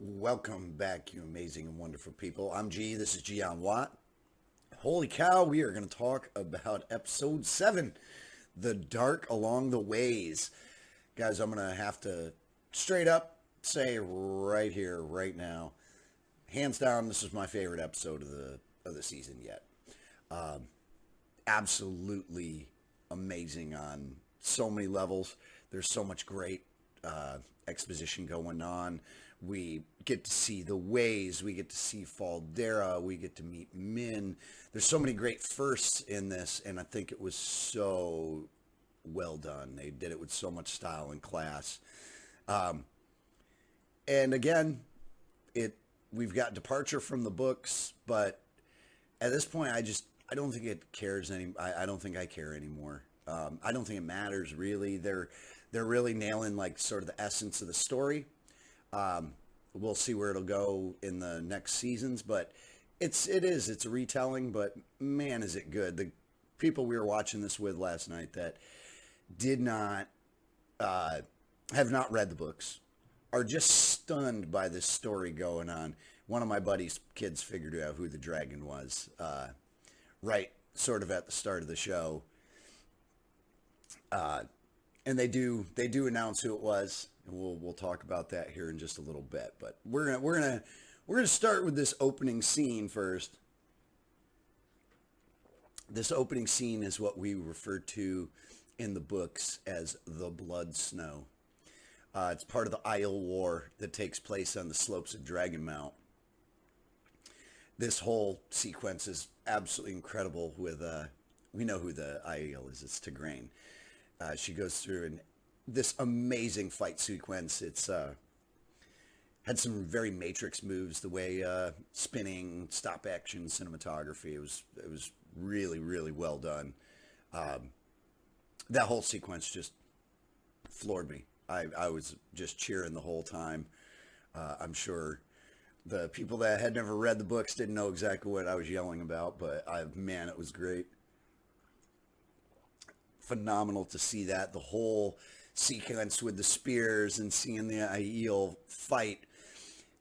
Welcome back, you amazing and wonderful people. I'm G. This is Gian Watt. Holy cow, we are going to talk about episode 7, The Dark Along the Ways. Guys, I'm going to have to straight up say right here, right now, hands down, this is my favorite episode of the season yet. Absolutely amazing on so many levels. There's so much great exposition going on. We get to see the ways, we get to see Fal Dara, we get to meet Min. There's so many great firsts in this, and I think it was so well done. They did it with so much style and class. And again, we've got departure from the books, but at this point, I don't think it cares I don't think I care anymore. I don't think it matters really. They're really nailing like sort of the essence of the story. We'll see where it'll go in the next seasons, but it's a retelling, but man, is it good. The people we were watching this with last night that did not, have not read the books are just stunned by this story going on. One of my buddy's kids figured out who the dragon was, right sort of at the start of the show. And they do announce who it was, and we'll talk about that here in just a little bit. But we're gonna start with this opening scene first. This opening scene is what we refer to in the books as the Blood Snow. It's part of the Isle War that takes place on the slopes of Dragon Mount. This whole sequence is absolutely incredible. With we know who the Isle is. It's Tigraine. She goes through and this amazing fight sequence. It's had some very Matrix moves, the way spinning, stop action, cinematography. It was really, really well done. That whole sequence just floored me. I was just cheering the whole time. I'm sure the people that had never read the books didn't know exactly what I was yelling about, but man, it was great. Phenomenal to see that. The whole sequence with the spears and seeing the Aiel fight.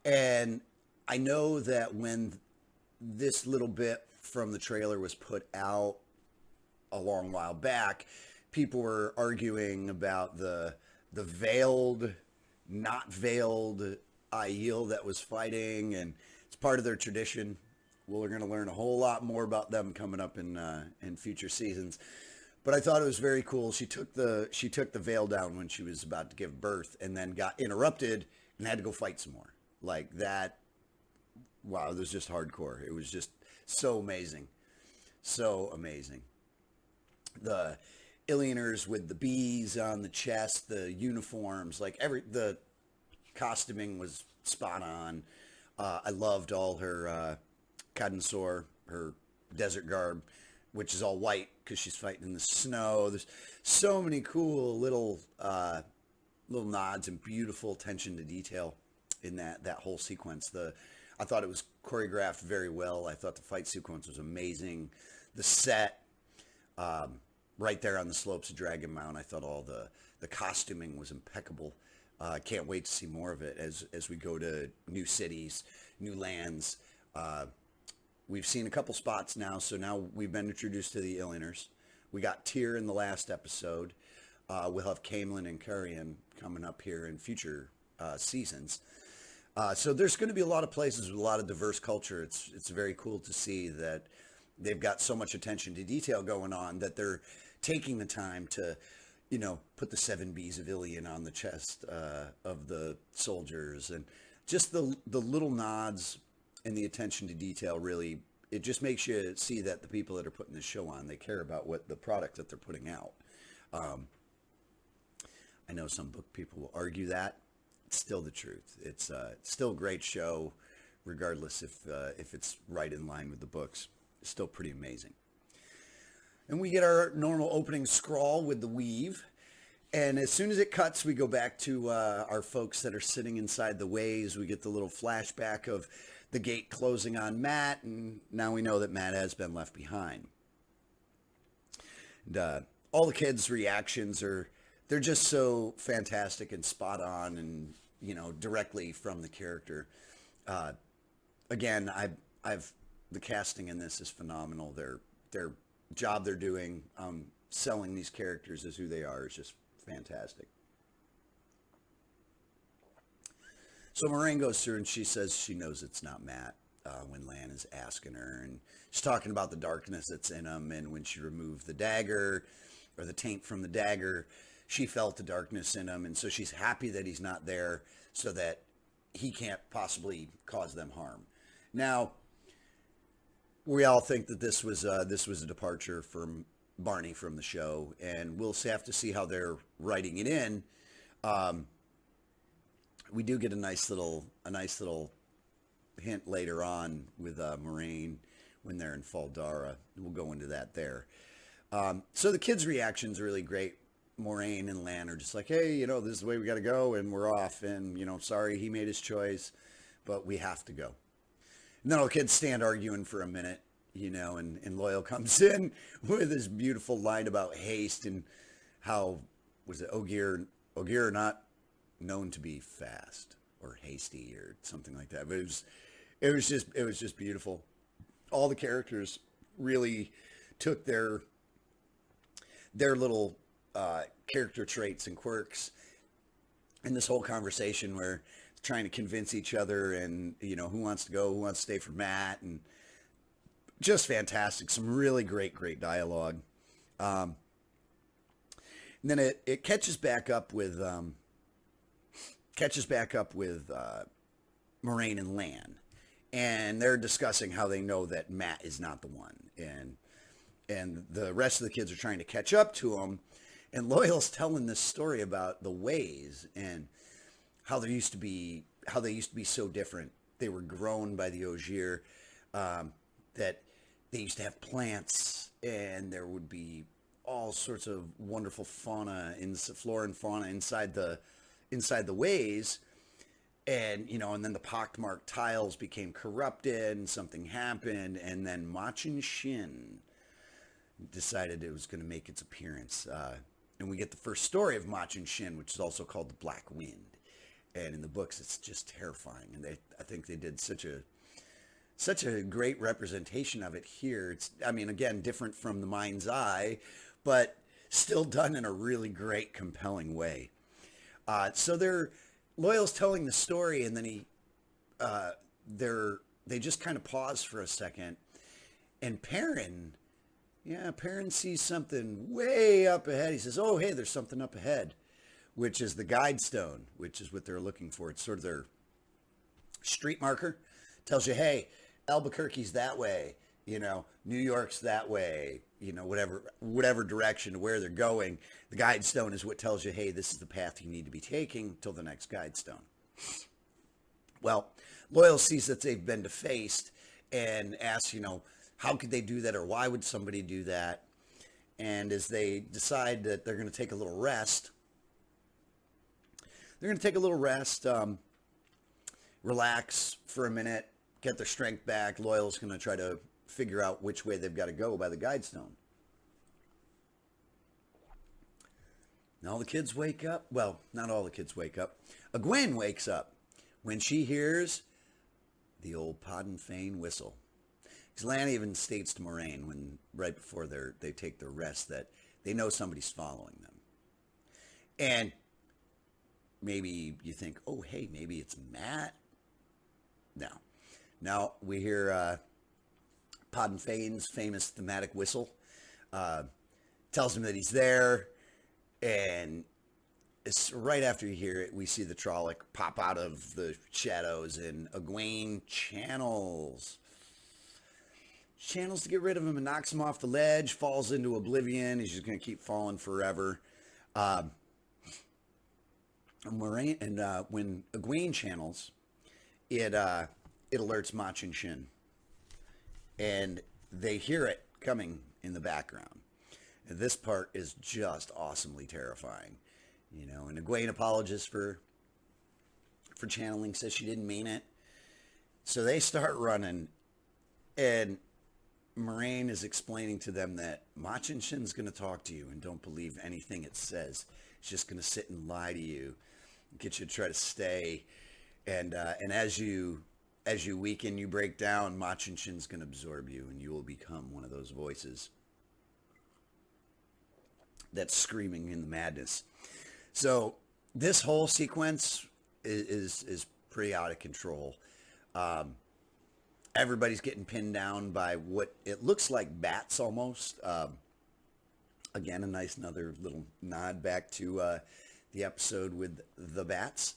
And I know that when this little bit from the trailer was put out a long while back, people were arguing about the veiled, not veiled Aiel that was fighting, and it's part of their tradition. We're going to learn a whole lot more about them coming up in future seasons. But I thought it was very cool. She took the veil down when she was about to give birth, and then got interrupted and had to go fight some more. Like that. Wow, it was just hardcore. It was just so amazing, so amazing. The Illianers with the bees on the chest, the uniforms, like the costuming was spot on. I loved all her Cadensor, her desert garb, which is all white because she's fighting in the snow. There's so many cool little nods and beautiful attention to detail in that whole sequence. I thought it was choreographed very well. I thought the fight sequence was amazing. The set right there on the slopes of Dragon Mount, I thought all the costuming was impeccable. I can't wait to see more of it as we go to new cities, new lands. We've seen a couple spots now, so now we've been introduced to the Illianers. We got Tyr in the last episode. We'll have Caemlyn and Carian coming up here in future seasons. So there's going to be a lot of places with a lot of diverse culture. It's very cool to see that they've got so much attention to detail going on, that they're taking the time to, put the 7 Bs of Ilion on the chest of the soldiers, and just the little nods and the attention to detail. Really, it just makes you see that the people that are putting this show on, they care about what the product that they're putting out. I know some book people will argue that. It's still the truth. It's still a great show, regardless if it's right in line with the books. It's still pretty amazing. And we get our normal opening scrawl with the weave. And as soon as it cuts, we go back to our folks that are sitting inside the ways. We get the little flashback of the gate closing on Matt, and now we know that Matt has been left behind. And all the kids' reactions they're just so fantastic and spot on, and directly from the character. Again, I've the casting in this is phenomenal. Their job they're doing, selling these characters as who they are is just fantastic. So Moiraine goes through and she says she knows it's not Matt when Lan is asking her. And she's talking about the darkness that's in him. And when she removed the dagger or the taint from the dagger, she felt the darkness in him. And so she's happy that he's not there so that he can't possibly cause them harm. Now, we all think that this was a departure from Barney from the show. And we'll have to see how they're writing it in. We do get a nice little hint later on with Moiraine when they're in Fal Dara. We'll go into that there. So the kids' reaction's really great. Moiraine and Lan are just like, hey, this is the way we got to go, and we're off. And, sorry, he made his choice, but we have to go. And then all the kids stand arguing for a minute, and Loyal comes in with this beautiful line about haste and how, was it Ogier are not known to be fast or hasty or something like that. But it was just beautiful. All the characters really took their little character traits and quirks in this whole conversation where trying to convince each other and, who wants to go, who wants to stay for Matt, and just fantastic. Some really great dialogue. And then it catches back up with Moiraine and Lan, and they're discussing how they know that Matt is not the one, and the rest of the kids are trying to catch up to him, and Loyal's telling this story about the ways and how they used to be so different. They were grown by the Ogier, that they used to have plants, and there would be all sorts of wonderful flora and fauna inside the ways, and and then the pockmarked tiles became corrupted and something happened, and then Machin Shin decided it was going to make its appearance, and we get the first story of Machin Shin, which is also called the Black Wind, and in the books it's just terrifying, and I think they did such a great representation of it here. It's, again, different from the Mind's Eye, but still done in a really great, compelling way. So Loyal's telling the story, and then they just kind of pause for a second, and Perrin sees something way up ahead. He says, "Oh, hey, there's something up ahead," which is the guide stone, which is what they're looking for. It's sort of their street marker. Tells you, hey, Albuquerque's that way, New York's that way, whatever direction to where they're going. The guide stone is what tells you, hey, this is the path you need to be taking till the next guide stone. Well, Loyal sees that they've been defaced and asks, how could they do that, or why would somebody do that? And as they decide that they're going to take a little rest, relax for a minute, get their strength back. Loyal's going to try to figure out which way they've got to go by the guide stone. Now the kids wake up. Well, not all the kids wake up. Egwene wakes up when she hears the old Padin Fain whistle. Because Lan even states to Moiraine right before they take their rest that they know somebody's following them. And maybe you think, oh, hey, maybe it's Matt. No. Now we hear Padin Fain's famous thematic whistle. Tells him that he's there. And it's right after you hear it, we see the Trolloc pop out of the shadows, and Egwene channels to get rid of him and knocks him off the ledge, falls into oblivion. He's just going to keep falling forever. Moiraine, and when Egwene channels, it alerts Machin Shin, and they hear it coming in the background. And this part is just awesomely terrifying, And Egwene apologizes for channeling, says she didn't mean it. So they start running, and Moiraine is explaining to them that Machin Shin's going to talk to you, and don't believe anything it says. It's just going to sit and lie to you. get you to try to stay. And as you weaken, you break down, Machin Shin's going to absorb you, and you will become one of those voices that's screaming in the madness. So this whole sequence is pretty out of control. Everybody's getting pinned down by what it looks like bats almost. Again, a nice another little nod back to the episode with the bats.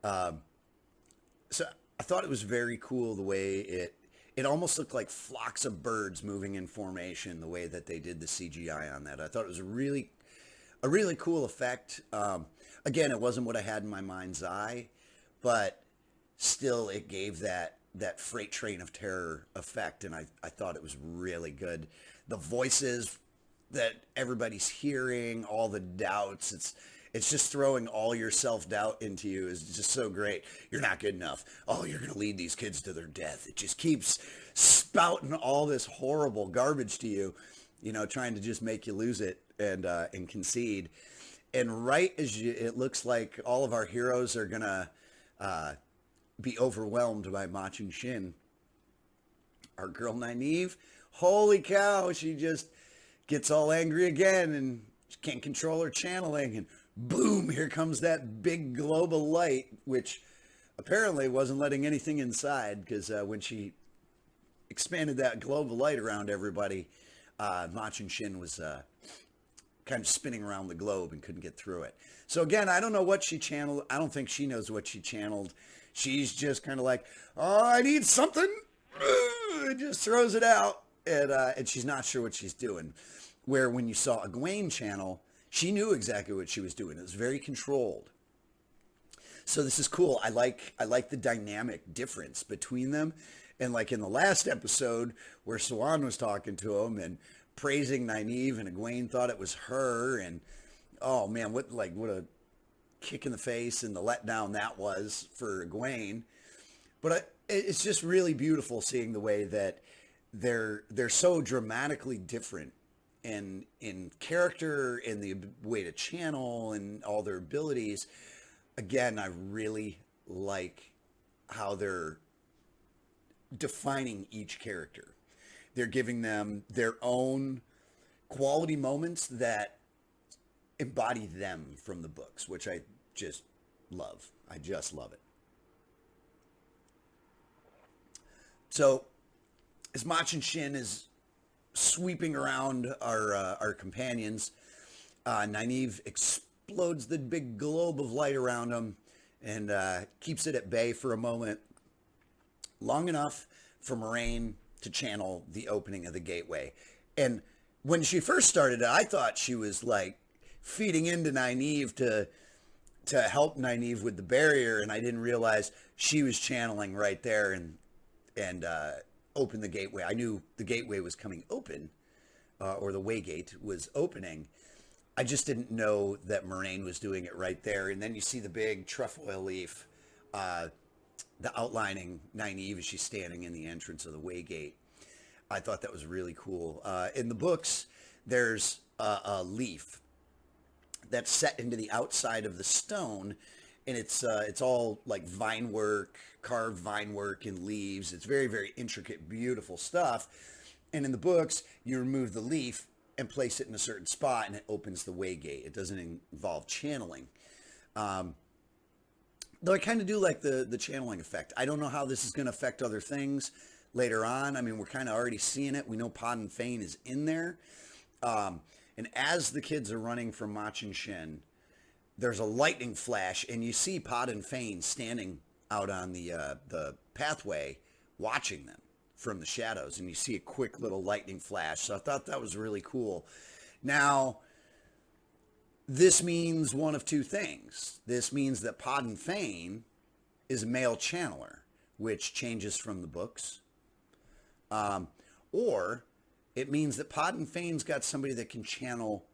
So I thought it was very cool the way it almost looked like flocks of birds moving in formation, the way that they did the CGI on that. I thought it was a really cool effect. Again, it wasn't what I had in my mind's eye, but still it gave that freight train of terror effect, and I thought it was really good. The voices that everybody's hearing, all the doubts, it's just throwing all your self-doubt into you is just so great. You're not good enough. Oh, you're going to lead these kids to their death. It just keeps spouting all this horrible garbage to you, trying to just make you lose it and concede. And right as it looks like all of our heroes are going to be overwhelmed by Machin Shin, our girl Nynaeve, holy cow, she just gets all angry again and she can't control her channeling, and boom, here comes that big globe of light, which apparently wasn't letting anything inside, because when she expanded that globe of light around everybody, Machin Shin was kind of spinning around the globe and couldn't get through it. So again, I don't know what she channeled. I don't think she knows what she channeled. She's just kind of like, oh, I need something. It just throws it out, and she's not sure what she's doing. Where when you saw Egwene channel, she knew exactly what she was doing. It was very controlled. So this is cool. I like the dynamic difference between them. And like in the last episode where Siuan was talking to him and praising Nynaeve, and Egwene thought it was her, and oh man, what a kick in the face and the letdown that was for Egwene. But it's just really beautiful seeing the way that they're so dramatically different in character, in the way to channel, and all their abilities. Again, I really like how they're defining each character. They're giving them their own quality moments that embody them from the books, which I just love. I just love it. So as Machin Shin is sweeping around our companions, Nynaeve explodes the big globe of light around him and keeps it at bay for a moment, long enough for Moiraine to channel the opening of the gateway. And when she first started it, I thought she was like feeding into Nynaeve to help Nynaeve with the barrier, and I didn't realize she was channeling right there and open the gateway. I knew the gateway was coming open, or the waygate was opening. I just didn't know that Moiraine was doing it right there. And then you see the big trefoil leaf, the outlining Nynaeve as she's standing in the entrance of the waygate. I thought that was really cool. In the books, there's a leaf that's set into the outside of the stone, and it's all like vine work, carved vine work and leaves. It's very, very intricate, beautiful stuff. And in the books, you remove the leaf and place it in a certain spot, and it opens the waygate. It doesn't involve channeling. Though I kind of do like the channeling effect. I don't know how this is going to affect other things later on. I mean, we're kind of already seeing it. We know Padin Fain is in there. And as the kids are running from Machin Shin, there's a lightning flash, and you see Padin Fain standing out on the pathway watching them from the shadows, and you see a quick little lightning flash. So I thought that was really cool. Now, this means one of two things. This means that Padin Fain is a male channeler, which changes from the books. Or it means that Padin Fain's got somebody that can channel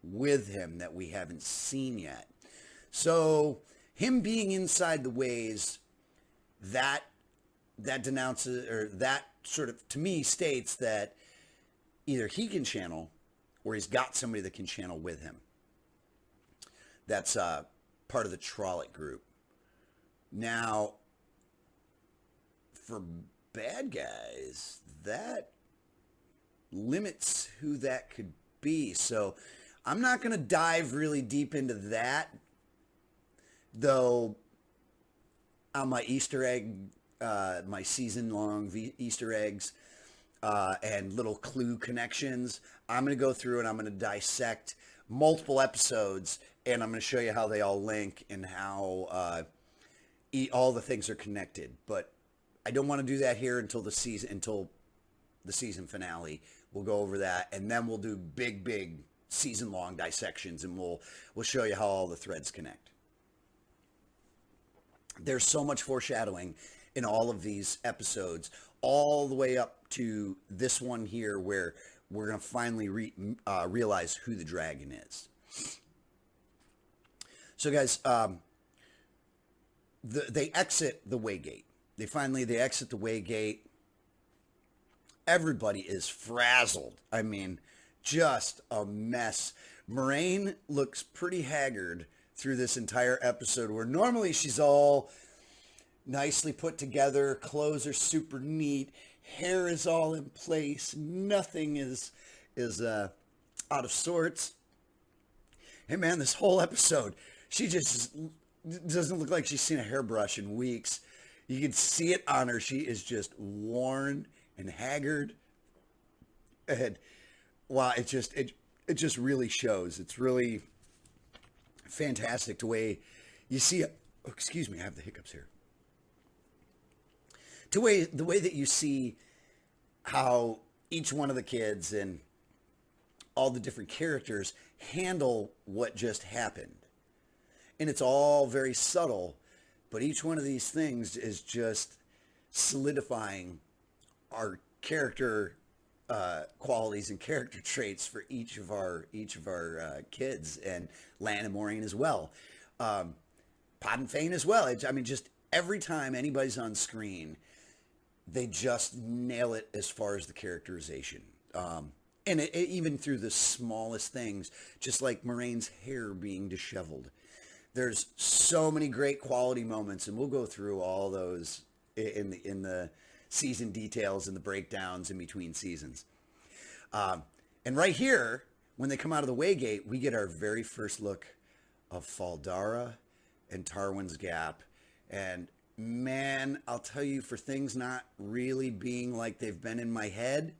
with him that we haven't seen yet. So him being inside the ways, that denounces, or that sort of, to me, states that either he can channel or he's got somebody that can channel with him. That's part part of the Trolloc group. Now, for bad guys, that limits who that could be. So I'm not going to dive really deep into that, though. On my Easter egg, my season-long Easter eggs and little clue connections, I'm going to go through and I'm going to dissect multiple episodes, and I'm going to show you how they all link and how all the things are connected. But I don't want to do that here until the season finale. We'll go over that, and then we'll do big season-long dissections, and we'll show you how all the threads connect. There's so much foreshadowing in all of these episodes, all the way up to this one here, where we're going to finally realize who the dragon is. So, guys, they exit the Waygate. They exit the Waygate. Everybody is frazzled. I mean, just a mess. Moiraine looks pretty haggard through this entire episode, where normally she's all nicely put together, clothes are super neat, hair is all in place, nothing is out of sorts. Hey man, this whole episode, she just doesn't look like she's seen a hairbrush in weeks. You can see it on her. She is just worn and haggard, and wow, it just really shows. It's really fantastic the way you see it. Oh, excuse me, I have the hiccups here. The way that you see how each one of the kids and all the different characters handle what just happened. And it's all very subtle, but each one of these things is just solidifying our character qualities and character traits for each of our kids, and Lan and Moiraine as well. Padin Fain as well. I mean, just every time anybody's on screen, they just nail it as far as the characterization. And even through the smallest things, just like Moiraine's hair being disheveled. There's so many great quality moments, and we'll go through all those in the season details and the breakdowns in between seasons. And right here, when they come out of the Waygate, we get our very first look of Fal Dara and Tarwin's Gap. And man, I'll tell you, for things not really being like they've been in my head,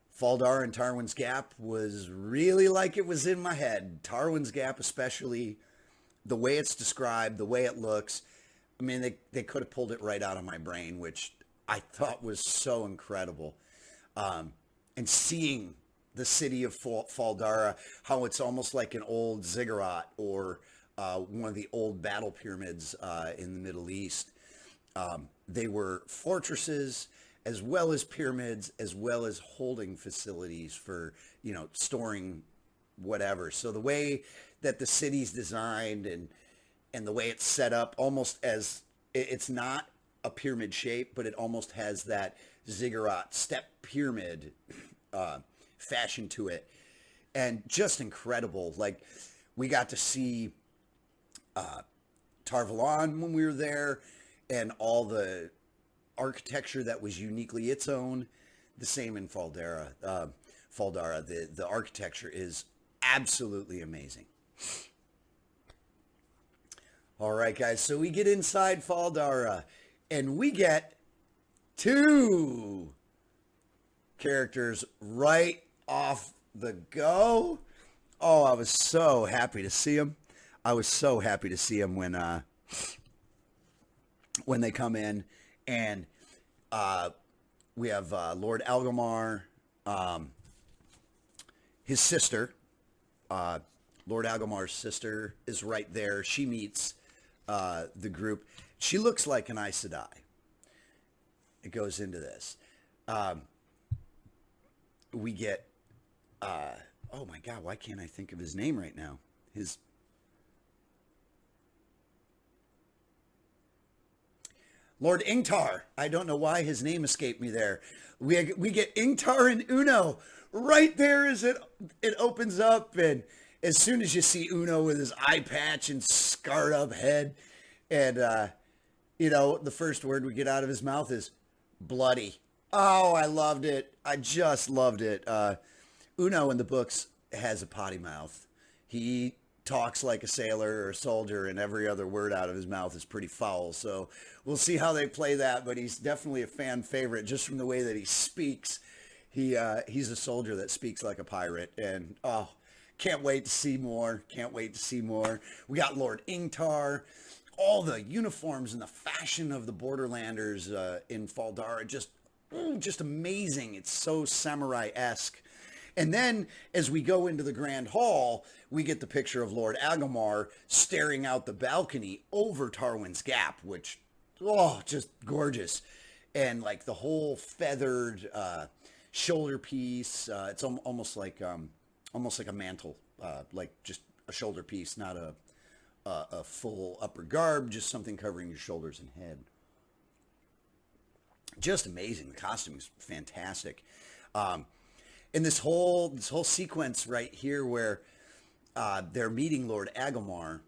Fal Dara and Tarwin's Gap was really like it was in my head. Tarwin's Gap especially, the way it's described, the way it looks. I mean, they could have pulled it right out of my brain, which I thought was so incredible. And seeing the city of Fal Dara, how it's almost like an old ziggurat or one of the old battle pyramids in the Middle East. They were fortresses as well as pyramids, as well as holding facilities for, storing whatever. So the way that the city's designed and the way it's set up, almost as it's not a pyramid shape, but it almost has that ziggurat step pyramid fashion to it, and just incredible. Like, we got to see Tar Valon when we were there, and all the architecture that was uniquely its own. The same in Fal Dara. The architecture is absolutely amazing. All right, guys, so we get inside Fal Dara, and we get two characters right off the go. Oh, I was so happy to see them. When they come in, and we have Lord Agelmar, his sister. Lord Agelmar's sister is right there. She meets the group. She looks like an Aes Sedai. It goes into this. We get, oh my God, why can't I think of his name right now? Lord Ingtar. I don't know why his name escaped me there. We get Ingtar and Uno right there as it opens up, and as soon as you see Uno with his eye patch and scarred up head, and the first word we get out of his mouth is bloody. Oh, I loved it. I just loved it. Uno in the books has a potty mouth. He talks like a sailor or a soldier, and every other word out of his mouth is pretty foul. So we'll see how they play that, but he's definitely a fan favorite just from the way that he speaks. He's a soldier that speaks like a pirate, and can't wait to see more. Can't wait to see more. We got Lord Ingtar. All the uniforms and the fashion of the Borderlanders in Fal Dara, just amazing. It's so samurai-esque. And then as we go into the Grand Hall, we get the picture of Lord Agelmar staring out the balcony over Tarwin's Gap, which, just gorgeous. And like the whole feathered shoulder piece, it's almost like a mantle, like just a shoulder piece, not a full upper garb, just something covering your shoulders and head. Just amazing. The costume is fantastic. And this whole sequence right here where they're meeting Lord Agelmar,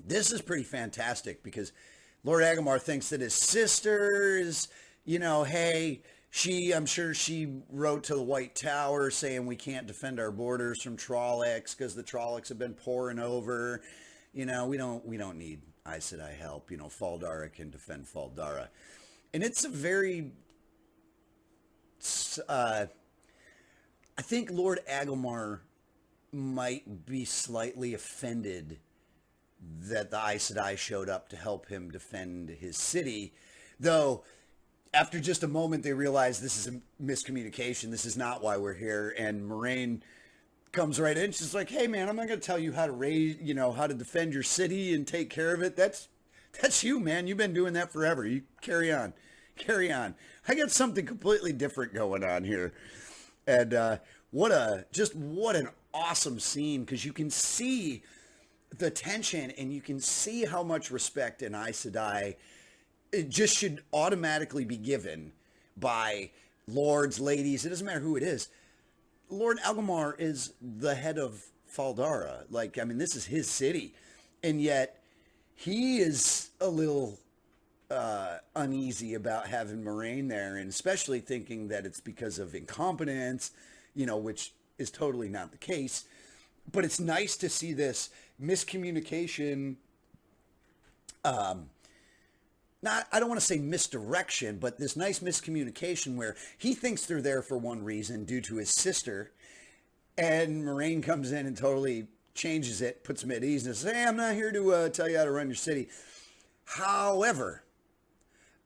this is pretty fantastic because Lord Agelmar thinks that his sister is, hey, I'm sure she wrote to the White Tower saying we can't defend our borders from Trollocs because the Trollocs have been pouring over. We don't need Aes Sedai help. Fal Dara can defend Fal Dara. And it's a very, I think Lord Agelmar might be slightly offended that the Aes Sedai showed up to help him defend his city, though after just a moment they realize this is a miscommunication. This is not why we're here. And Moiraine comes right in. She's like, hey man, I'm not going to tell you how to how to defend your city and take care of it. That's you, man. You've been doing that forever. You carry on. I got something completely different going on here. And what an awesome scene, because you can see the tension and you can see how much respect an Aes Sedai it just should automatically be given by lords, ladies. It doesn't matter who it is. Lord Agelmar is the head of Fal Dara. This is his city. And yet he is a little uneasy about having Moiraine there, and especially thinking that it's because of incompetence, which is totally not the case. But it's nice to see this miscommunication, I don't want to say misdirection, but this nice miscommunication where he thinks they're there for one reason due to his sister, and Moiraine comes in and totally changes it, puts him at ease, and says, hey, I'm not here to tell you how to run your city. However,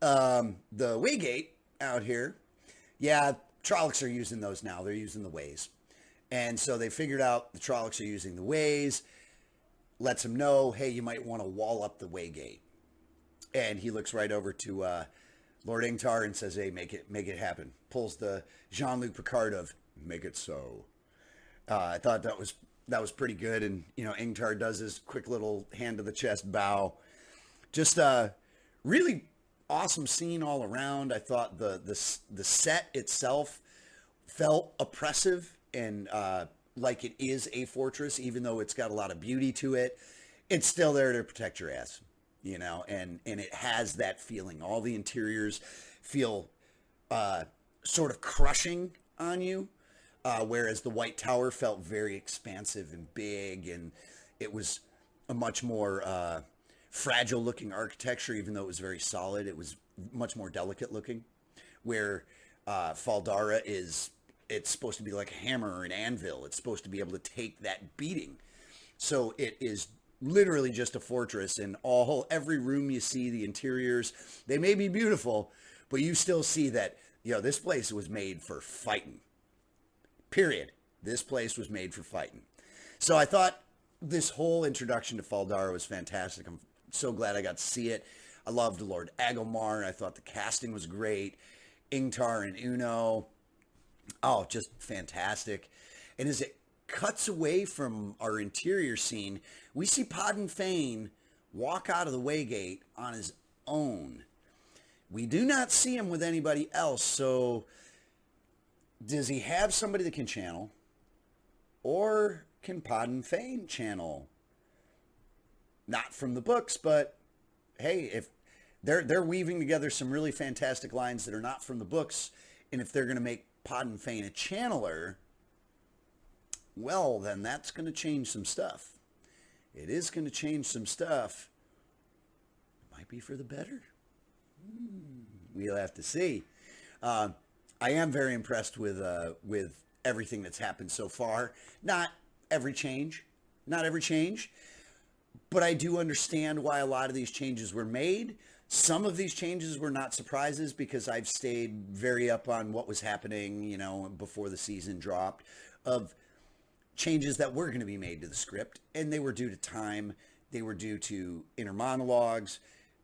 the Waygate out here, Trollocs are using those now. They're using the ways. And so they figured out the Trollocs are using the ways, lets them know, hey, you might want to wall up the Waygate. And he looks right over to Lord Ingtar and says, hey, make it happen. Pulls the Jean-Luc Picard of make it so. I thought that was pretty good. And, Ingtar does his quick little hand to the chest bow. Just really awesome scene all around. I thought the set itself felt oppressive and like it is a fortress, even though it's got a lot of beauty to it. It's still there to protect your ass. And it has that feeling. All the interiors feel sort of crushing on you, whereas the White Tower felt very expansive and big, and it was a much more fragile-looking architecture, even though it was very solid. It was much more delicate looking, where Fal Dara it's supposed to be like a hammer or an anvil. It's supposed to be able to take that beating. So it is literally just a fortress, and every room you see, the interiors, they may be beautiful, but you still see that, this place was made for fighting. Period. This place was made for fighting. So I thought this whole introduction to Fal Dara was fantastic. I'm so glad I got to see it. I loved Lord Agelmar. I thought the casting was great. Ingtar and Uno. Oh, just fantastic. And as it cuts away from our interior scene, we see Padin Fain walk out of the Waygate on his own. We do not see him with anybody else, so does he have somebody that can channel? Or can Padin Fain channel? Not from the books, but hey, if they're weaving together some really fantastic lines that are not from the books, and if they're going to make Padin Fain a channeler, well, then that's going to change some stuff. It is going to change some stuff. Might be for the better. We'll have to see. I am very impressed with everything that's happened so far. Not every change, but I do understand why a lot of these changes were made. Some of these changes were not surprises because I've stayed very up on what was happening, you know, before the season dropped, of changes that were going to be made to the script, and they were due to time. They were due to inner monologues,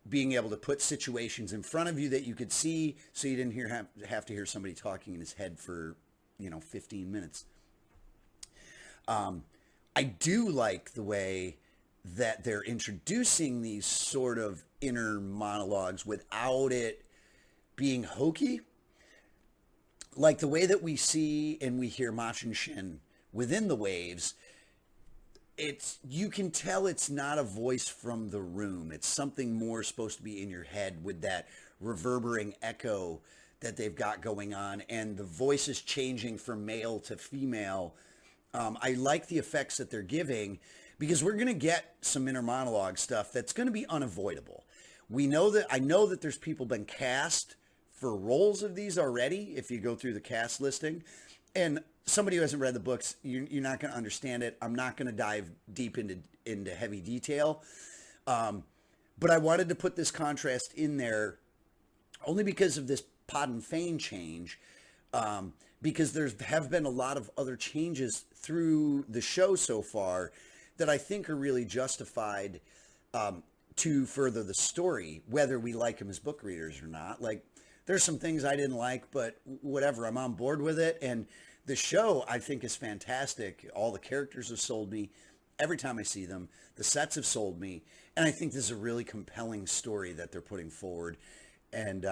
being able to put situations in front of you that you could see, so you didn't have to hear somebody talking in his head for, 15 minutes. I do like the way that they're introducing these sort of inner monologues without it being hokey. Like the way that we see and we hear Machin Shin within the waves, you can tell it's not a voice from the room. It's something more supposed to be in your head with that reverberating echo that they've got going on, and the voice is changing from male to female. I like the effects that they're giving, because we're going to get some inner monologue stuff that's going to be unavoidable. I know that there's people been cast for roles of these already, if you go through the cast listing. And somebody who hasn't read the books, you're not going to understand it. I'm not going to dive deep into heavy detail. But I wanted to put this contrast in there only because of this Padin Fain change, because there have been a lot of other changes through the show so far that I think are really justified to further the story, whether we like them as book readers or not. Like, there's some things I didn't like, but whatever, I'm on board with it. And the show, I think, is fantastic. All the characters have sold me every time I see them. The sets have sold me. And I think this is a really compelling story that they're putting forward. And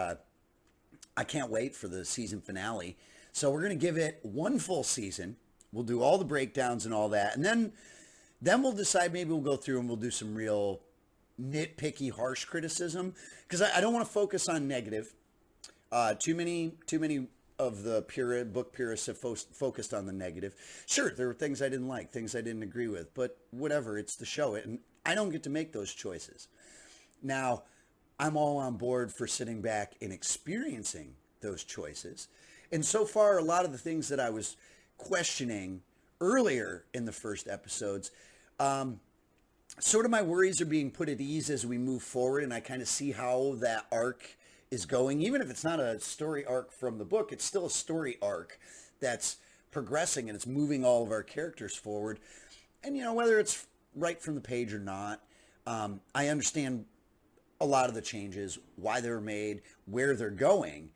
I can't wait for the season finale. So we're going to give it one full season. We'll do all the breakdowns and all that. And then we'll decide, maybe we'll go through and we'll do some real nitpicky, harsh criticism. Because I don't want to focus on negative. Too many of the book purists have focused on the negative. Sure, there were things I didn't like, things I didn't agree with, but whatever, it's the show. And I don't get to make those choices. Now, I'm all on board for sitting back and experiencing those choices. And so far, a lot of the things that I was questioning earlier in the first episodes, sort of my worries are being put at ease as we move forward, and I kind of see how that arc is going. Even if it's not a story arc from the book, it's still a story arc that's progressing, and it's moving all of our characters forward. And, whether it's right from the page or not, I understand a lot of the changes, why they were made, where they're going.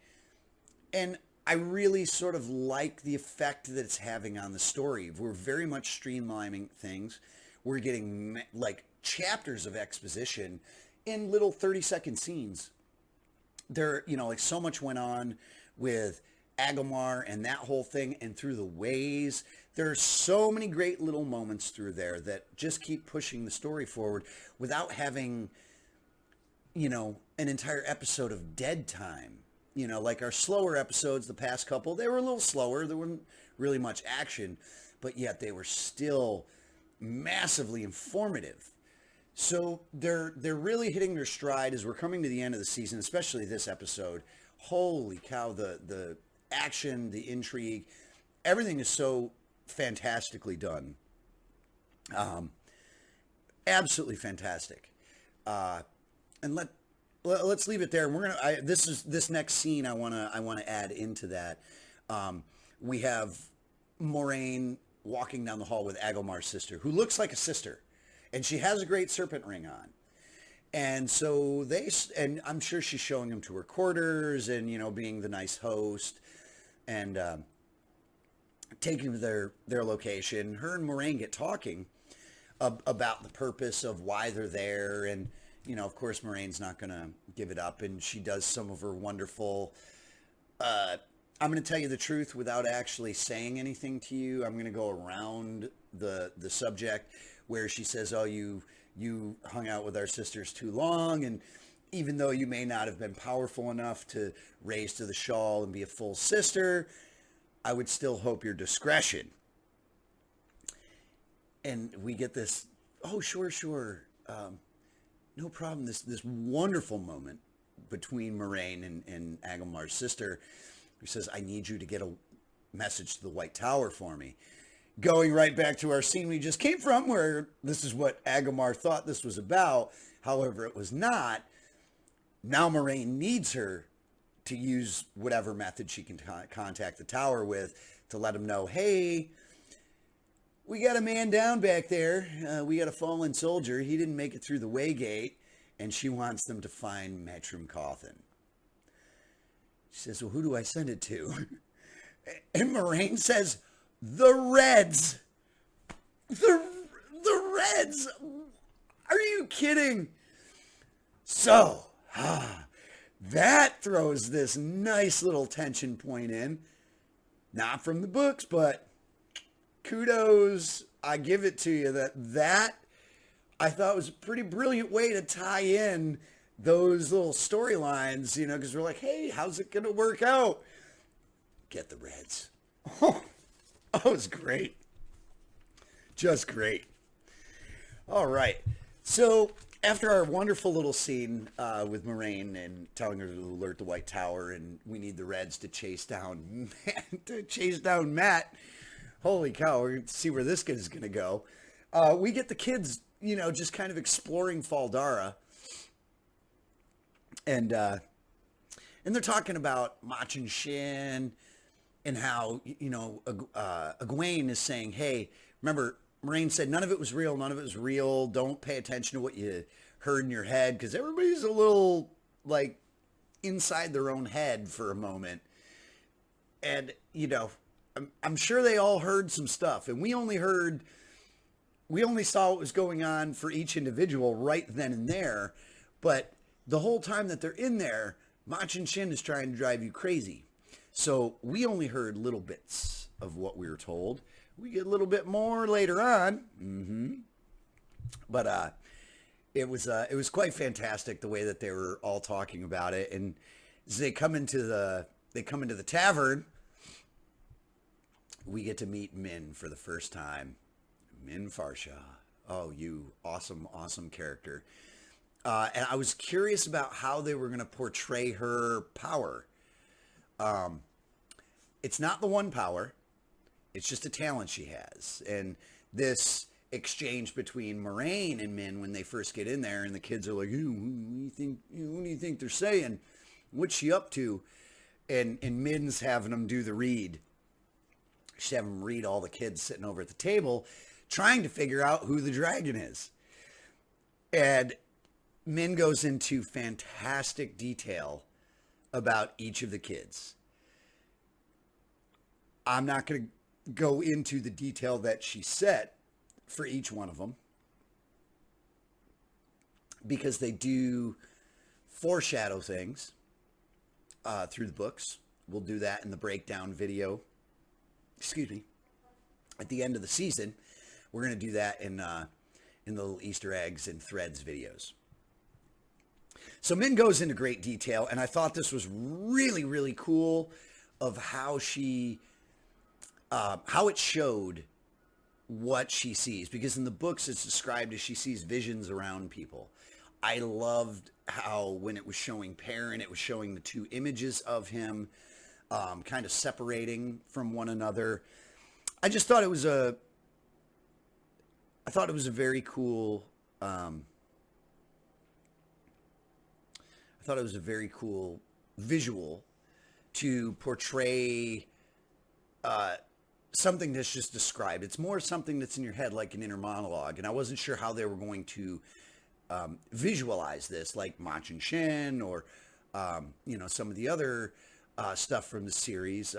And I really sort of like the effect that it's having on the story. We're very much streamlining things. We're getting like chapters of exposition in little 30-second scenes. There, like so much went on with Agelmar and that whole thing, and through the ways. There are so many great little moments through there that just keep pushing the story forward without having, an entire episode of dead time. Like our slower episodes, the past couple, they were a little slower. There wasn't really much action, but yet they were still massively informative. So they're really hitting their stride as we're coming to the end of the season, especially this episode. Holy cow, the action, the intrigue, everything is so fantastically done. Absolutely fantastic. And let's leave it there. We're gonna. This next scene I wanna add into that. We have Moiraine walking down the hall with Agelmar's sister, who looks like a sister. And she has a great serpent ring on. And so and I'm sure she's showing them to her quarters and, being the nice host and taking them to their location. Her and Moiraine get talking about the purpose of why they're there. And, of course, Moraine's not going to give it up. And she does some of her wonderful I'm going to tell you the truth without actually saying anything to you. I'm going to go around the subject where she says, "Oh, you hung out with our sisters too long, and even though you may not have been powerful enough to raise to the shawl and be a full sister, I would still hope your discretion." And we get this, "Oh, sure, no problem." This wonderful moment between Moiraine and Agelmar's sister, who says, "I need you to get a message to the White Tower for me." Going right back to our scene we just came from, where this is what Agelmar thought this was about. However, it was not. Now Moiraine needs her to use whatever method she can contact the tower with to let him know, "Hey, we got a man down back there. We got a fallen soldier. He didn't make it through the Waygate." And she wants them to find Matrim Cawthon. She says, "Well, who do I send it to?" And Moiraine says, "The Reds. The Reds. Are you kidding?" So, that throws this nice little tension point in. Not from the books, but kudos. I give it to you that I thought was a pretty brilliant way to tie in those little storylines, because we're like, hey, how's it going to work out? Get the Reds. Oh, it was great. Just great. All right. So after our wonderful little scene with Moiraine and telling her to alert the White Tower, and we need the Reds to chase down Matt. Holy cow, we're going to see where this is going to go. We get the kids, just kind of exploring Fal Dara. And they're talking about Machin, Shin, and how, Egwene is saying, "Hey, remember, Moiraine said none of it was real. Don't pay attention to what you heard in your head," because everybody's a little, inside their own head for a moment. And, I'm sure they all heard some stuff, and we only saw what was going on for each individual right then and there, but the whole time that they're in there, Machin Shin is trying to drive you crazy. So we only heard little bits of what we were told. We get a little bit more later on. But it was quite fantastic the way that they were all talking about it. And as they come into the tavern, we get to meet Min for the first time. Min Farshaw. Oh, you awesome character. And I was curious about how they were going to portray her power. It's not the one power. It's just a talent she has. And this exchange between Moiraine and Min when they first get in there, and the kids are like, "What do you think they're saying? What's she up to?" And Min's having them do the read. She's having them read all the kids sitting over at the table, trying to figure out who the dragon is. And Min goes into fantastic detail about each of the kids. I'm not going to go into the detail that she set for each one of them, because they do foreshadow things through the books. We'll do that in the breakdown video. Excuse me. At the end of the season, we're going to do that in the little Easter eggs and threads videos. So Min goes into great detail, and I thought this was really, really cool of how it showed what she sees. Because in the books, it's described as she sees visions around people. I loved how when it was showing Perrin, it was showing the two images of him kind of separating from one another. I just thought it was a very cool visual to portray something that's just described. It's more something that's in your head, like an inner monologue. And I wasn't sure how they were going to visualize this, like Machin Shin or some of the other stuff from the series.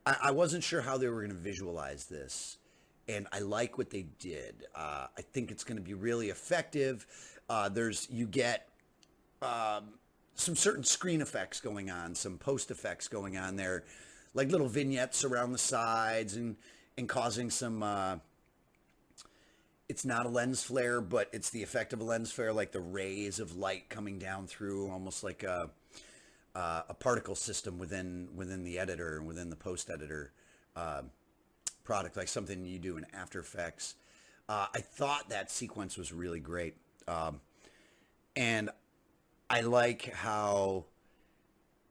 I wasn't sure how they were going to visualize this, and I like what they did. I think it's going to be really effective. You get some certain screen effects going on, some post effects going on there, like little vignettes around the sides and causing some, it's not a lens flare, but it's the effect of a lens flare, like the rays of light coming down through, almost like a particle system within the editor and within the post editor product, like something you do in After Effects. I thought that sequence was really great. And I like how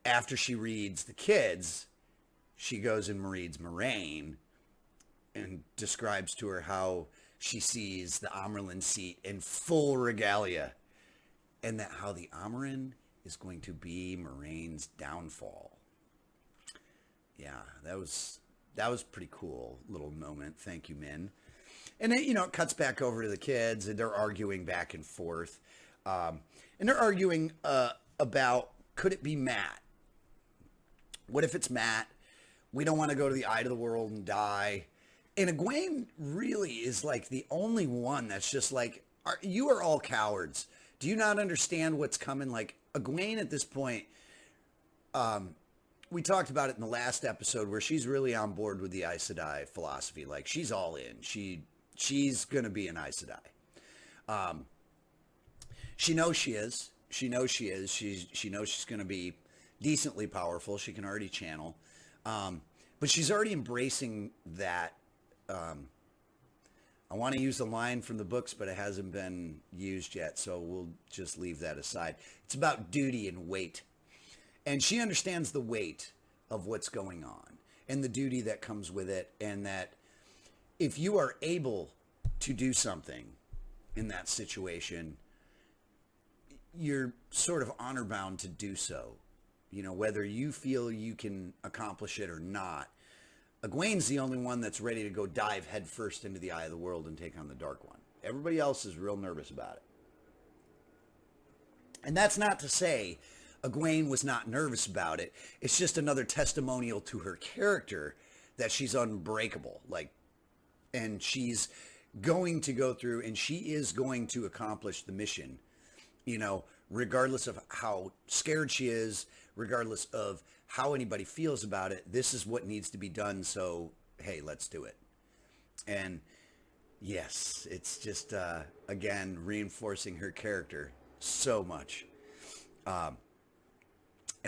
after she reads the kids, she goes and reads Moiraine and describes to her how she sees the Amyrlin seat in full regalia, and that how the Amyrlin is going to be Moiraine's downfall. Yeah, that was pretty cool little moment. Thank you, Min. And then, it cuts back over to the kids, and they're arguing back and forth. And they're arguing about, could it be Matt? What if it's Matt? We don't want to go to the Eye of the World and die. And Egwene really is like the only one that's just like, you are all cowards. Do you not understand what's coming? Like, Egwene at this point, we talked about it in the last episode where she's really on board with the Aes Sedai philosophy. Like, she's all in. She's going to be an Aes Sedai. She knows she is. She knows she is. She knows she's going to be decently powerful. She can already channel. But she's already embracing that. I want to use the line from the books, but it hasn't been used yet, so we'll just leave that aside. It's about duty and weight. And she understands the weight of what's going on and the duty that comes with it, and that if you are able to do something in that situation, you're sort of honor bound to do so. Whether you feel you can accomplish it or not. Egwene's the only one that's ready to go dive headfirst into the Eye of the World and take on the Dark One. Everybody else is real nervous about it. And that's not to say Egwene was not nervous about it. It's just another testimonial to her character that she's unbreakable. And she's going to go through, and she is going to accomplish the mission, regardless of how scared she is, regardless of how anybody feels about it. This is what needs to be done. So, hey, let's do it. And yes, it's just, again, reinforcing her character so much. And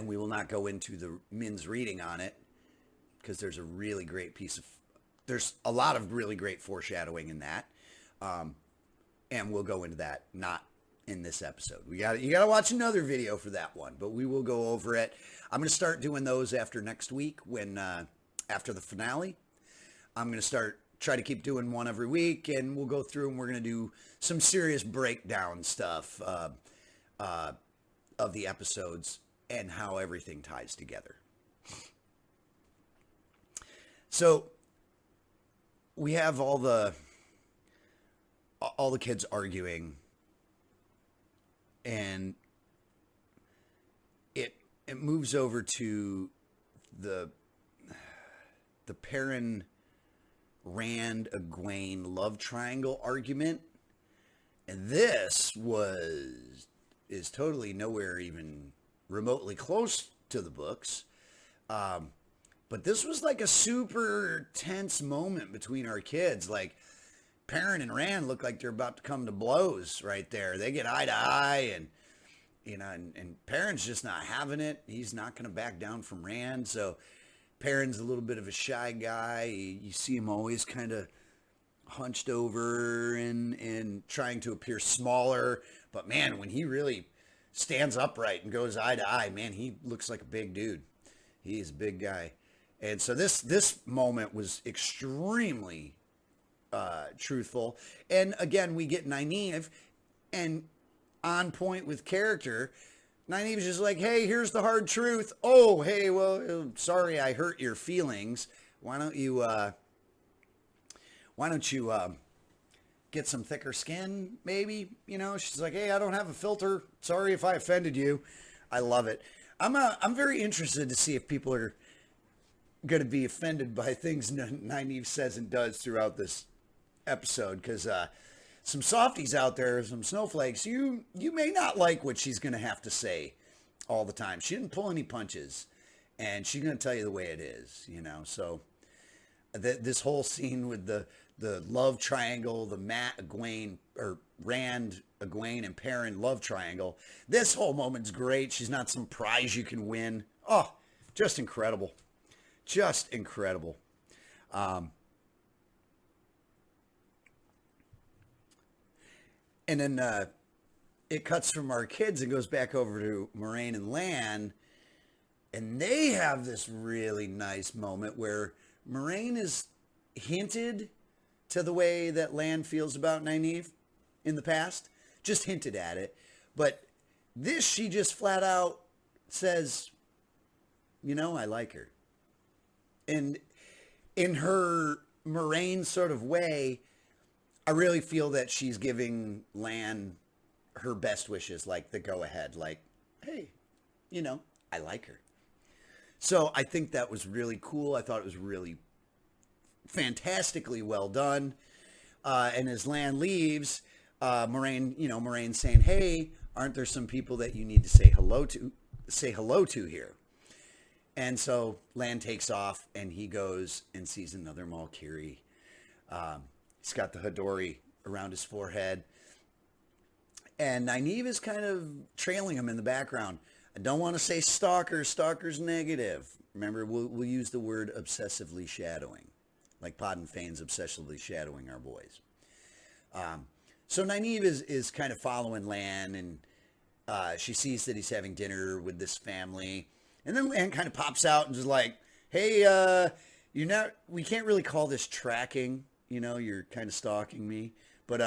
we will not go into the Min's reading on it, because there's a lot of really great foreshadowing in that. And we'll go into that, not in this episode. You got to watch another video for that one, but we will go over it. I'm going to start doing those after next week, after the finale. I'm going to try to keep doing one every week, and we'll go through and we're going to do some serious breakdown stuff of the episodes and how everything ties together. So we have all the kids arguing, and it moves over to the Perrin Rand Egwene love triangle argument, and this is totally nowhere even remotely close to the books, but this was like a super tense moment between our kids. Like, Perrin and Rand look like they're about to come to blows right there. They get eye to eye, and and Perrin's just not having it. He's not going to back down from Rand. So Perrin's a little bit of a shy guy. You see him always kind of hunched over and trying to appear smaller. But man, when he really stands upright and goes eye to eye, man, he looks like a big dude. He's a big guy. And so this moment was extremely truthful. And again, we get Nynaeve, and on point with character. Nynaeve's just like, hey, here's the hard truth. Oh, hey, well, sorry I hurt your feelings. Why don't you get some thicker skin, maybe? She's like, hey, I don't have a filter. Sorry if I offended you. I love it. I'm very interested to see if people are going to be offended by things Nynaeve says and does throughout this episode, because some softies out there, some snowflakes, you may not like what she's going to have to say all the time. She didn't pull any punches, and she's going to tell you the way it is, you know. So this whole scene with the love triangle, the Matt Egwene or Rand Egwene and Perrin love triangle. This whole moment's great. She's not some prize you can win. Oh, just incredible. Just incredible. And then it cuts from our kids and goes back over to Moiraine and Lan, and they have this really nice moment where Moiraine is hinted to the way that Lan feels about Nynaeve in the past, just hinted at it. But this, she just flat out says, you know, I like her. And in her Moiraine sort of way, I really feel that she's giving Lan her best wishes, like the go ahead, like, hey, you know, I like her. So I think that was really cool. I thought it was really fantastically well done. And as Lan leaves, Moiraine's saying, hey, aren't there some people that you need to say hello to here? And so Lan takes off and he goes and sees another Malkiri. He's got the Hadori around his forehead. And Nynaeve is kind of trailing him in the background. I don't want to say stalker. Stalker's negative. Remember, we'll use the word obsessively shadowing. Like Padin Fain's obsessively shadowing our boys. So Nynaeve is kind of following Lan, and she sees that he's having dinner with this family. And then Lan kind of pops out and is like, hey, we can't really call this tracking. You know, you're kind of stalking me. But,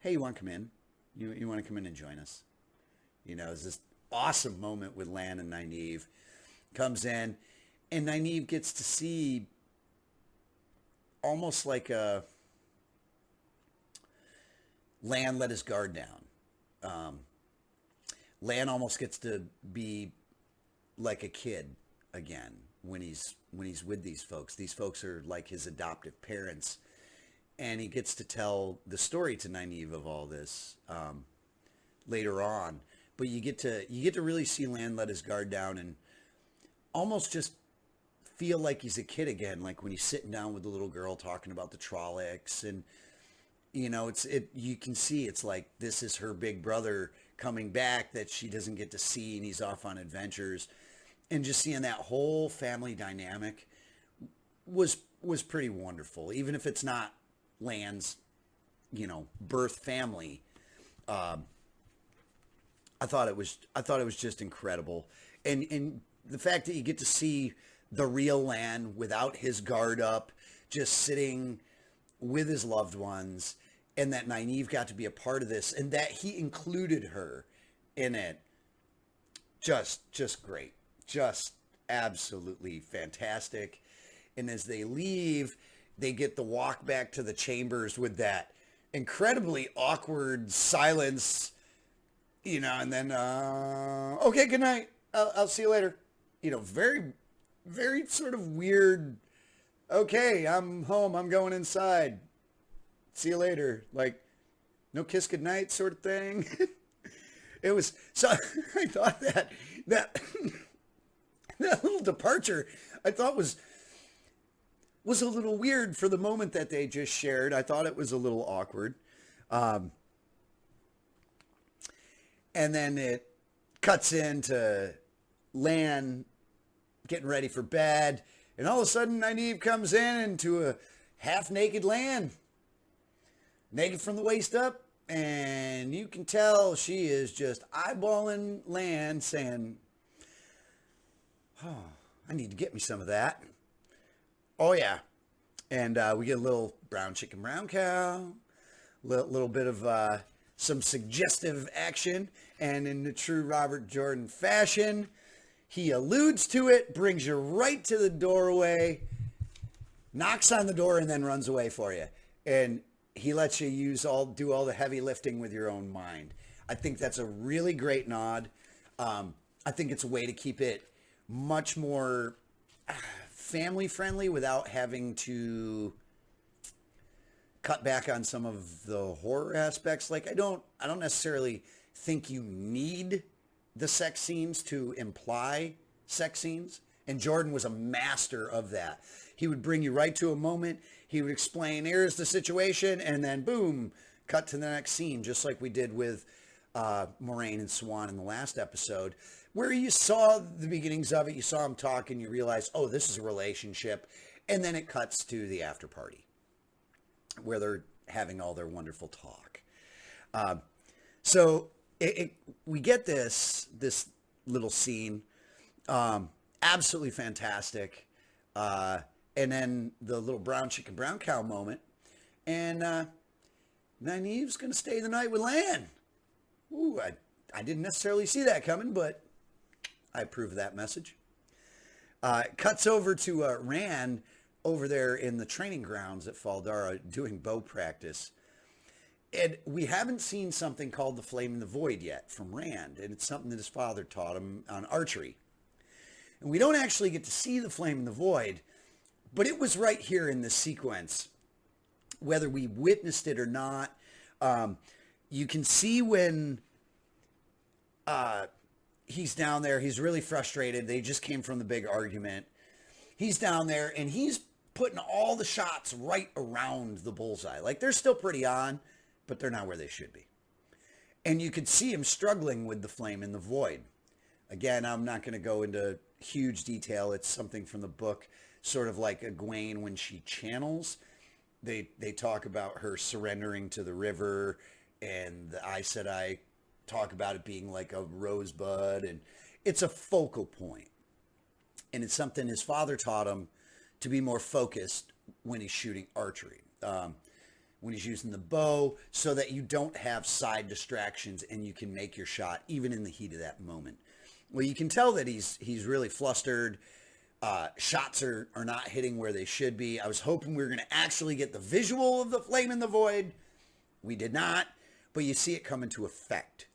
hey, you want to come in? You want to come in and join us? You know, it's this awesome moment with Lan and Nynaeve. Comes in, and Nynaeve gets to see almost like Lan let his guard down. Lan almost gets to be like a kid again when he's with these folks. These folks are like his adoptive parents, and he gets to tell the story to Nynaeve of all this later on. But you get to really see Lan let his guard down and almost just feel like he's a kid again, like when he's sitting down with the little girl talking about the Trollocs, and you know, you can see it's like this is her big brother coming back that she doesn't get to see, and he's off on adventures, and just seeing that whole family dynamic was pretty wonderful, even if it's not Lan's, you know, birth family. I thought it was just incredible, and the fact that you get to see the real Lan without his guard up, just sitting with his loved ones, and that Nynaeve got to be a part of this, and that he included her in it. Just great. Just absolutely fantastic. And as they leave, they get the walk back to the chambers with that incredibly awkward silence, you know, and then, okay, good night. I'll see you later. You know, very, very sort of weird, okay, I'm home, I'm going inside. See you later. Like, no kiss goodnight sort of thing. It was, so I thought that little departure, I thought was a little weird for the moment that they just shared. I thought it was a little awkward. And then it cuts into Lan getting ready for bed, and all of a sudden Nynaeve comes in into a half-naked Lan, naked from the waist up, and you can tell she is just eyeballing Lan, saying, oh, I need to get me some of that. Oh yeah. And we get a little brown chicken, brown cow, little bit of some suggestive action, and in the true Robert Jordan fashion, he alludes to it, brings you right to the doorway, knocks on the door, and then runs away for you. And he lets you do all the heavy lifting with your own mind. I think that's a really great nod. I think it's a way to keep it much more family friendly without having to cut back on some of the horror aspects. Like I don't necessarily think you need the sex scenes to imply sex scenes. And Jordan was a master of that. He would bring you right to a moment. He would explain, here's the situation, and then boom, cut to the next scene, just like we did with Moiraine and Swan in the last episode, where you saw the beginnings of it. You saw them talk, and you realize, oh, this is a relationship. And then it cuts to the after party, where they're having all their wonderful talk. So we get this little scene, absolutely fantastic. And then the little brown chicken, brown cow moment. And Nynaeve's going to stay the night with Lan. Ooh, I didn't necessarily see that coming, but I approve of that message. It cuts over to Rand over there in the training grounds at Fal Dara doing bow practice. And we haven't seen something called the Flame in the Void yet from Rand. And it's something that his father taught him on archery. And we don't actually get to see the Flame in the Void, but it was right here in this sequence, whether we witnessed it or not. You can see when he's down there, he's really frustrated. They just came from the big argument. He's down there, and he's putting all the shots right around the bullseye. Like, they're still pretty on, but they're not where they should be. And you could see him struggling with the Flame in the Void. Again, I'm not going to go into huge detail. It's something from the book, sort of like Egwene when she channels. They talk about her surrendering to the river, and the Aes Sedai talk about it being like a rosebud, and it's a focal point. And it's something his father taught him to be more focused when he's shooting archery, when he's using the bow, so that you don't have side distractions and you can make your shot even in the heat of that moment. Well, you can tell that he's really flustered. Shots are not hitting where they should be. I was hoping we were going to actually get the visual of the Flame in the Void. We did not, but you see it come into effect.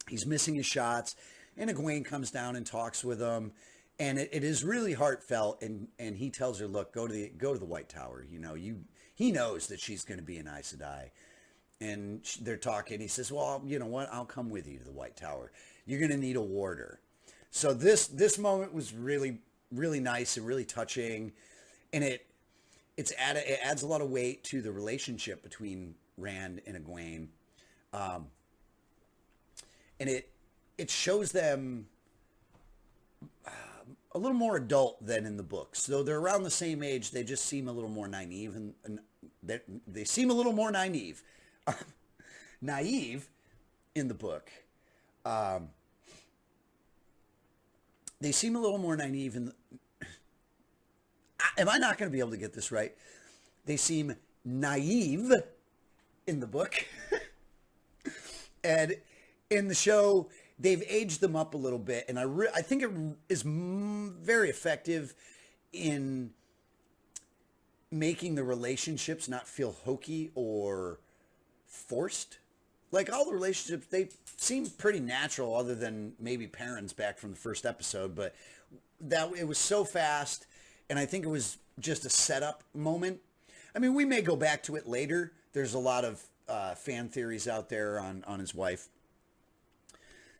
He's missing his shots, and Egwene comes down and talks with him, and it is really heartfelt. And he tells her, "Look, go to the White Tower. You know, he knows that she's going to be an Aes Sedai." And they're talking. He says, "Well, you know what? I'll come with you to the White Tower. You're going to need a warder." So this moment was really, really nice and really touching, and it adds a lot of weight to the relationship between Rand and Egwene, and it shows them a little more adult than in the books. So they're around the same age. They just seem a little more naive, and they seem a little more naive. Naive in the book. They seem a little more naive in the... Am I not going to be able to get this right? They seem naive in the book. And in the show, they've aged them up a little bit. And I think it is very effective in making the relationships not feel hokey or forced. Like, all the relationships, they seem pretty natural, other than maybe Perrin's back from the first episode. But that it was so fast, and I think it was just a setup moment. I mean, we may go back to it later. There's a lot of fan theories out there on his wife.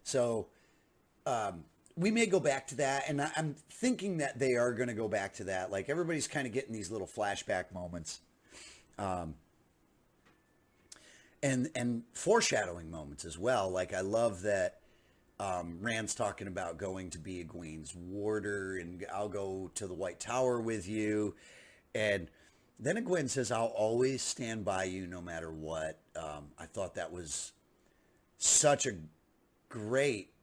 So we may go back to that, and I'm thinking that they are going to go back to that. Like, everybody's kind of getting these little flashback moments. And foreshadowing moments as well. Like, I love that Rand's talking about going to be Egwene's warder, and I'll go to the White Tower with you. And then Egwene says, "I'll always stand by you no matter what." I thought that was such a great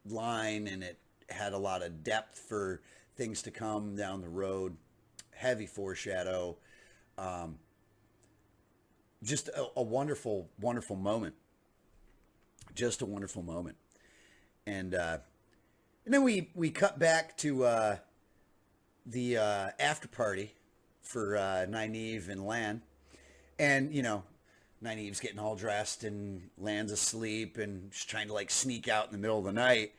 line, and it had a lot of depth for things to come down the road. Heavy foreshadow. Just a wonderful, wonderful moment. Just a wonderful moment. And then we cut back to the after party for Nynaeve and Lan. And, you know, Nynaeve's getting all dressed, and Lan's asleep, and she's trying to, like, sneak out in the middle of the night.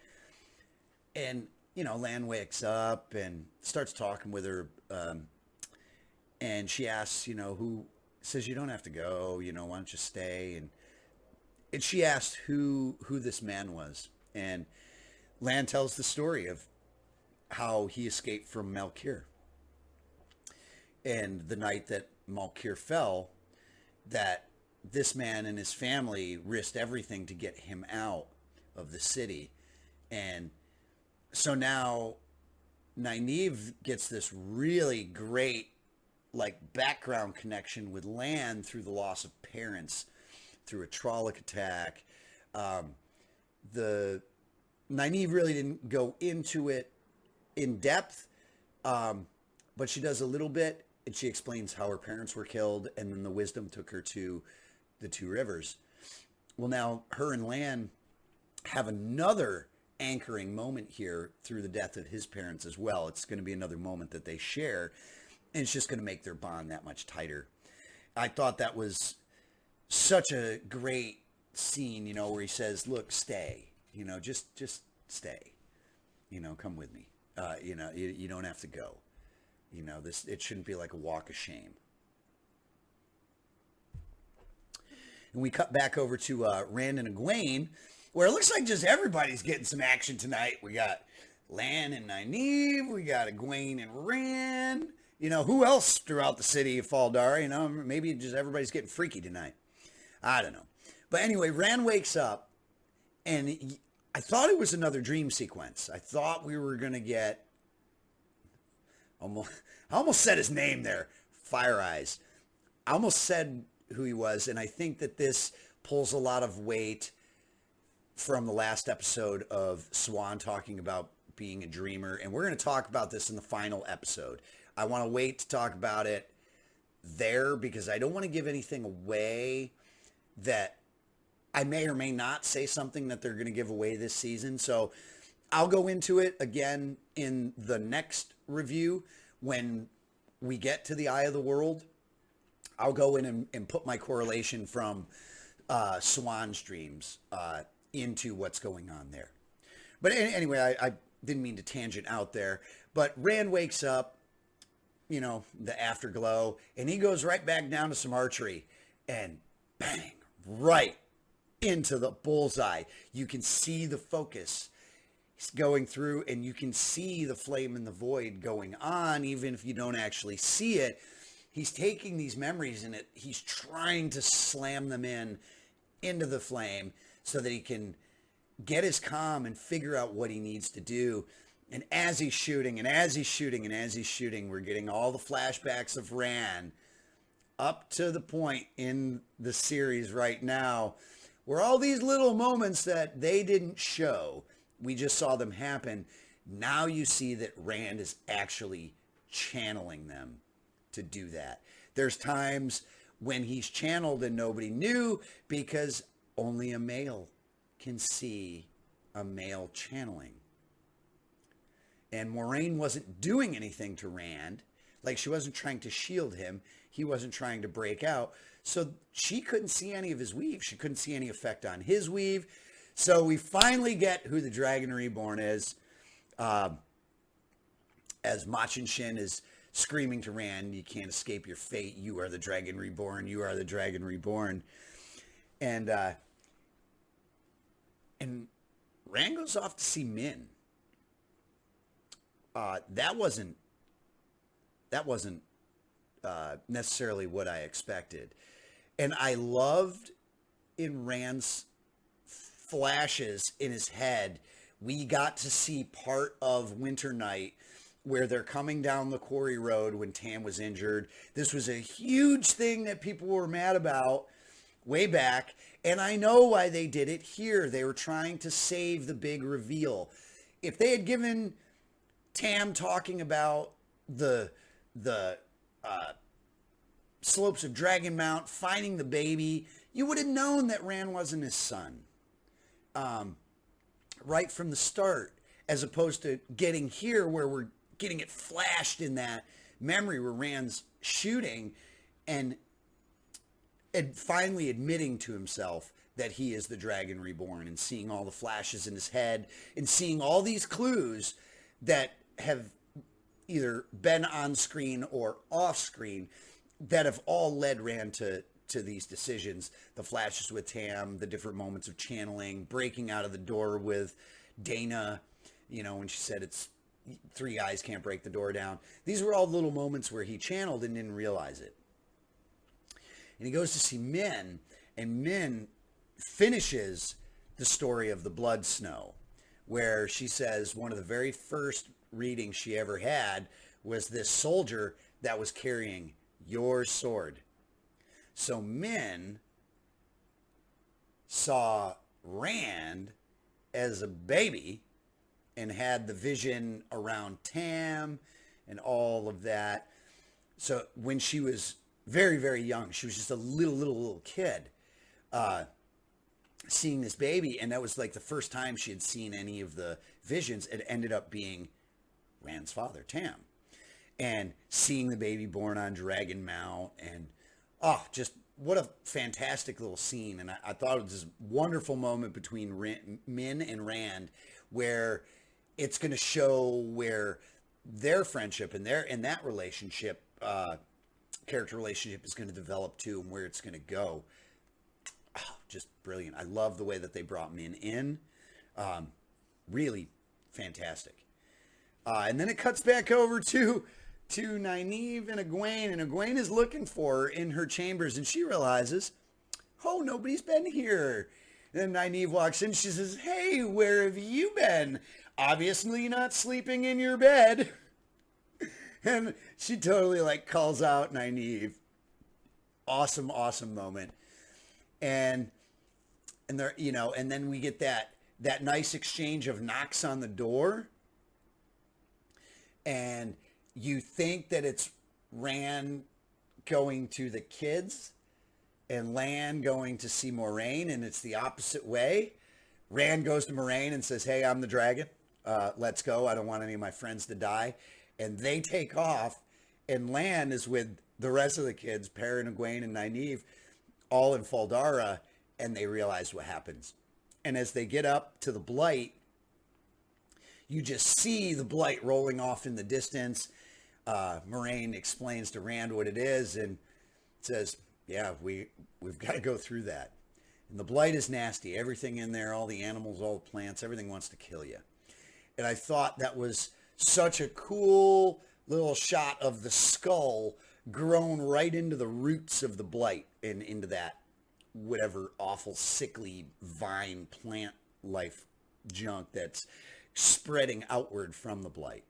And, you know, Lan wakes up and starts talking with her. And she asks, you know, who... says, "You don't have to go, you know, why don't you stay?" And she asked who this man was. And Lan tells the story of how he escaped from Malkir. And the night that Malkir fell, that this man and his family risked everything to get him out of the city. And so now Nynaeve gets this really great like background connection with Lan through the loss of parents, through a Trolloc attack. The Nynaeve really didn't go into it in depth, but she does a little bit, and she explains how her parents were killed, and then the wisdom took her to the Two Rivers. Well, now her and Lan have another anchoring moment here through the death of his parents as well. It's going to be another moment that they share, and it's just going to make their bond that much tighter. I thought that was such a great scene, where he says, look, stay, just stay, come with me. You don't have to go. It shouldn't be like a walk of shame. And we cut back over to Rand and Egwene, where it looks like just everybody's getting some action tonight. We got Lan and Nynaeve, we got Egwene and Rand. Who else throughout the city of Fal Dara? Maybe just everybody's getting freaky tonight. I don't know. But anyway, Rand wakes up, and I thought it was another dream sequence. I thought we were going to get... I almost said his name there. Fire Eyes. I almost said who he was, and I think that this pulls a lot of weight from the last episode of Swan talking about being a dreamer, and we're going to talk about this in the final episode. I want to wait to talk about it there because I don't want to give anything away that I may or may not say something that they're going to give away this season. So I'll go into it again in the next review when we get to the Eye of the World. I'll go in and put my correlation from Swan's dreams into what's going on there. But anyway, I didn't mean to tangent out there. But Rand wakes up, the afterglow, and he goes right back down to some archery, and bang, right into the bullseye. You can see the focus going through, and you can see the flame in the void going on, even if you don't actually see it. He's taking these memories and he's trying to slam them into the flame so that he can get his calm and figure out what he needs to do. And as he's shooting, we're getting all the flashbacks of Rand up to the point in the series right now where all these little moments that they didn't show, we just saw them happen. Now you see that Rand is actually channeling them to do that. There's times when he's channeled and nobody knew because only a male can see a male channeling. And Moiraine wasn't doing anything to Rand. Like, she wasn't trying to shield him. He wasn't trying to break out. So she couldn't see any of his weave. She couldn't see any effect on his weave. So we finally get who the Dragon Reborn is. As Machin Shin is screaming to Rand, you can't escape your fate. You are the Dragon Reborn. You are the Dragon Reborn. And Rand goes off to see Min. That wasn't necessarily what I expected. And I loved in Rand's flashes in his head, we got to see part of Winter Night where they're coming down the quarry road when Tam was injured. This was a huge thing that people were mad about way back. And I know why they did it here. They were trying to save the big reveal. If they had given Tam talking about the slopes of Dragon Mount, finding the baby, you would have known that Rand wasn't his son. Right from the start, as opposed to getting here where we're getting it flashed in that memory where Rand's shooting and finally admitting to himself that he is the Dragon Reborn, and seeing all the flashes in his head and seeing all these clues that have either been on screen or off screen that have all led Rand to to these decisions, the flashes with Tam, the different moments of channeling, breaking out of the door with Dana, when she said it's 3 guys can't break the door down. These were all little moments where he channeled and didn't realize it. And he goes to see Min, and Min finishes the story of the Blood Snow, where she says one of the very first readings she ever had was this soldier that was carrying your sword. So Min saw Rand as a baby and had the vision around Tam and all of that. So when she was very, very young, she was just a little kid, seeing this baby, and that was like the first time she had seen any of the visions. It ended up being Rand's father, Tam, and seeing the baby born on Dragon Mount, and just what a fantastic little scene. And I thought it was this wonderful moment between Min and Rand, where it's going to show where their friendship and that relationship, character relationship, is going to develop to, and where it's going to go. Just brilliant. I love the way that they brought Min in. Really fantastic. And then it cuts back over to Nynaeve and Egwene, and Egwene is looking for her in her chambers, and she realizes, oh, nobody's been here. And then Nynaeve walks in, she says, hey, where have you been? Obviously not sleeping in your bed. And she totally calls out Nynaeve. Awesome, awesome moment. And there, and then we get that nice exchange of knocks on the door. And you think that it's Rand going to the kids and Lan going to see Moiraine, and it's the opposite way. Rand goes to Moiraine and says, hey, I'm the dragon. Let's go. I don't want any of my friends to die. And they take off, and Lan is with the rest of the kids, Perrin, Egwene, and Nynaeve, all in Fal Dara, and they realize what happens. And as they get up to the Blight, you just see the Blight rolling off in the distance. Moiraine explains to Rand what it is and says, yeah, we've got to go through that. And the Blight is nasty. Everything in there, all the animals, all the plants, everything wants to kill you. And I thought that was such a cool little shot of the skull grown right into the roots of the Blight and into that whatever awful sickly vine plant life junk that's spreading outward from the Blight.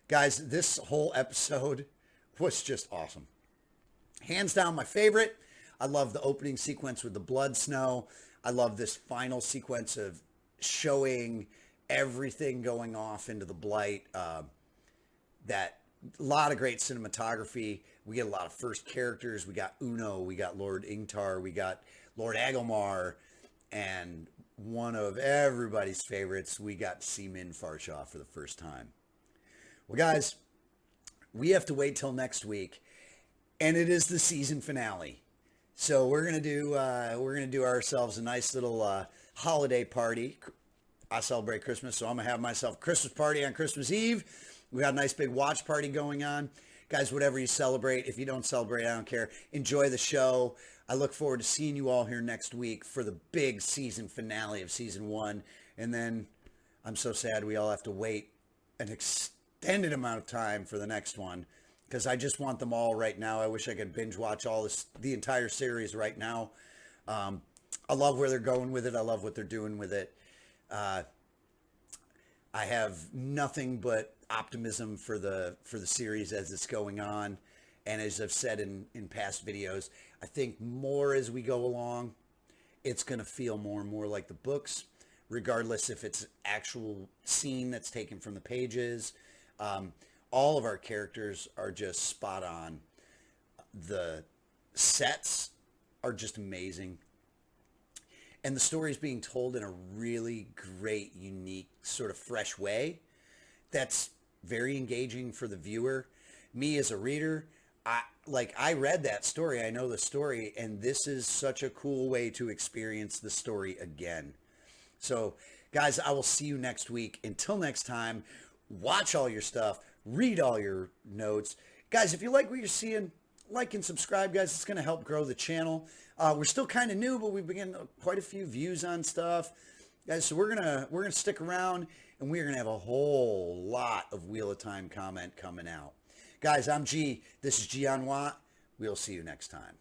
Guys, this whole episode was just awesome. Hands down my favorite. I love the opening sequence with the blood snow. I love this final sequence of showing everything going off into the Blight. That a lot of great cinematography. We get a lot of first characters. We got Uno, we got Lord Ingtar, we got Lord Agelmar, and one of everybody's favorites, we got to see Min Farshaw for the first time. Well, guys, we have to wait till next week, and it is the season finale. So we're gonna do ourselves a nice little holiday party. I celebrate Christmas, so I'm gonna have myself a Christmas party on Christmas Eve. We got a nice big watch party going on. Guys, whatever you celebrate, if you don't celebrate, I don't care. Enjoy the show. I look forward to seeing you all here next week for the big season finale of season 1. And then I'm so sad we all have to wait an extended amount of time for the next one, because I just want them all right now. I wish I could binge watch the entire series right now. I love where they're going with it. I love what they're doing with it. I have nothing but optimism for the series as it's going on. And as I've said in past videos, I think more as we go along, it's going to feel more and more like the books, regardless if it's actual scene that's taken from the pages. All of our characters are just spot on. The sets are just amazing. And the story is being told in a really great, unique, sort of fresh way that's very engaging for the viewer. Me as a reader, I read that story. I know the story, and this is such a cool way to experience the story again. So, guys, I will see you next week. Until next time, watch all your stuff, read all your notes. Guys, if you like what you're seeing, like and subscribe, guys. It's going to help grow the channel. We're still kind of new, but we've been getting quite a few views on stuff, guys. So we're gonna stick around, and we're gonna have a whole lot of Wheel of Time comment coming out, guys. I'm G. This is G on Watt. We'll see you next time.